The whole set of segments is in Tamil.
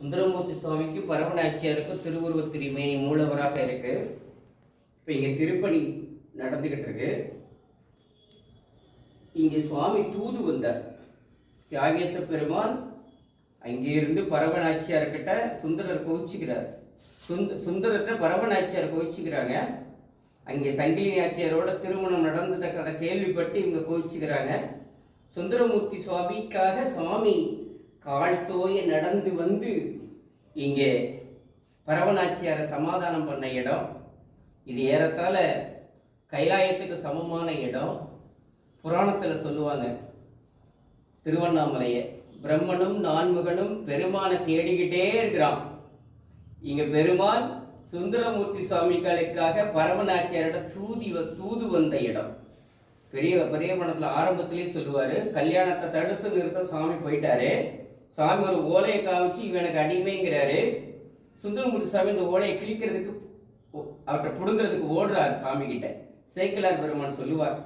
சுந்தரமூர்த்தி சுவாமிக்கு பரமநாச்சியாருக்கு திருவுருவ திருமேனி மூலவராக இருக்கு. இப்போ இங்கே திருப்பணி நடந்துகிட்டு இருக்கு. இங்கே சுவாமி தூது வந்தார். தியாகேச பெருமான் அங்கிருந்து பரமநாச்சியார்கிட்ட சுந்தரர் கோவிச்சுக்கிறார். சுந்தரத்தை பரமநாச்சியார் கோவிச்சுக்கிறாங்க. அங்கே சங்கிலி நாச்சியாரோட திருமணம் நடந்ததை கதை கேள்விப்பட்டு இவங்க கோவிச்சுக்கிறாங்க. சுந்தரமூர்த்தி சுவாமிக்காக சுவாமி கால் தோய நடந்து வந்து இங்கே பரவநாச்சியாரை சமாதானம் பண்ண இடம் இது. ஏறத்தாழ கைலாயத்துக்கு சமமான இடம். புராணத்தில் சொல்லுவாங்க, திருவண்ணாமலையை பிரம்மனும் நான்முகனும் பெருமானை தேடிக்கிட்டே இருக்கிறான். இங்க பெருமான் சுந்தரமூர்த்தி சுவாமிகளுக்காக பரமநாச்சியாரோட தூது வந்த இடம். பெரிய பணத்தில் ஆரம்பத்திலே சொல்லுவாரு, கல்யாணத்தை தடுத்து நிறுத்த சாமி போயிட்டாரு. சாமி ஒரு ஓலையை காமிச்சு இவனுக்கு அடிமைங்கிறாரு. சுந்தரமூர்த்தி சுவாமி இந்த ஓலையை கிழிக்கிறதுக்கு அவர்கிட்ட புடுங்கிறதுக்கு ஓடுறாரு சாமி கிட்ட. சேக்கிலார் பெருமான் சொல்லுவார்,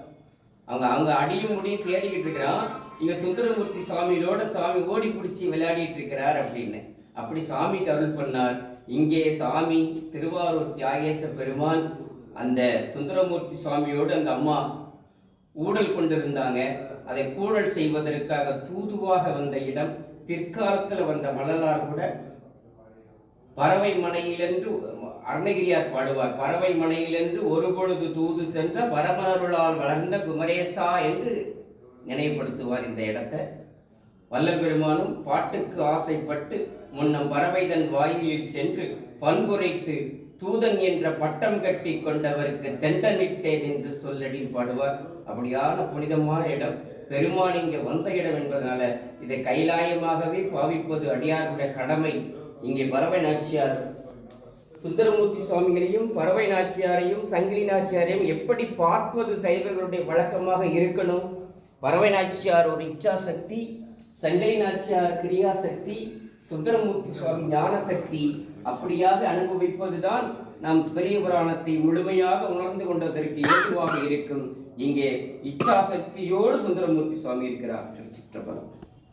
அவங்க அடியும் முடியும் தேடிக்கிட்டு இருக்கிறான். இங்க சுந்தரமூர்த்தி சுவாமியோட சாமி ஓடி பிடிச்சி விளையாடிட்டு இருக்கிறார் அப்படின்னு. அப்படி சாமிக்கு அருள் பண்ணார். இங்கே சாமி திருவாரூர் தியாகேச பெருமான் அந்த சுந்தரமூர்த்தி சுவாமியோடு அந்த அம்மா ஊழல் கொண்டிருந்தாங்க. அதை கூழல் செய்வதற்காக தூதுவாக வந்த இடம். பிற்காலத்தில் வந்த வள்ளலார் கூட பறவை மனையிலென்று அருணகிரியார் பாடுவார், பறவை மனையிலென்று ஒரு பொழுது தூது சென்ற பரமனருளால் வளர்ந்த குமரேசா என்று நினைவுபடுத்துவார் இந்த இடத்தை. வள்ளல் பெருமானும் பாட்டுக்கு ஆசைப்பட்டு முன்னம் பறவைதன் வாயிலில் சென்று பண்புரைத்து தூதன் என்ற பட்டம் கட்டி கொண்டவருக்கு தெண்டனிட்டேன் என்று சொல்லடி பாடுவார். அப்படியான புனிதமான இடம். பெருமான் இங்கே வந்த இடம் என்பதனால இதை கைலாயமாகவே பாவிப்பது அடியாருடைய கடமை. இங்கே பறவை நாச்சியார் சுந்தரமூர்த்தி சுவாமிகளையும் பறவை நாச்சியாரையும் சங்கிலி நாச்சியாரையும் எப்படி பார்ப்பது சைவர்களுடைய வழக்கமாக இருக்கணும். பறவை நாச்சியார் ஒரு இச்சா சக்தி, சங்கிலி நாச்சியார் கிரியா சக்தி, சுந்தரமூர்த்தி சுவாமி ஞான சக்தி. அப்படியாக அனுபவிப்பதுதான் நாம் பெரிய புராணத்தை முழுமையாக உணர்ந்து கொண்டதற்கு ஏதுவாக இருக்கும். இங்கே இச்சா சக்தியோடு சுந்தரமூர்த்தி சுவாமி இருக்கிறார். திருச்சிற்றம்பலம்.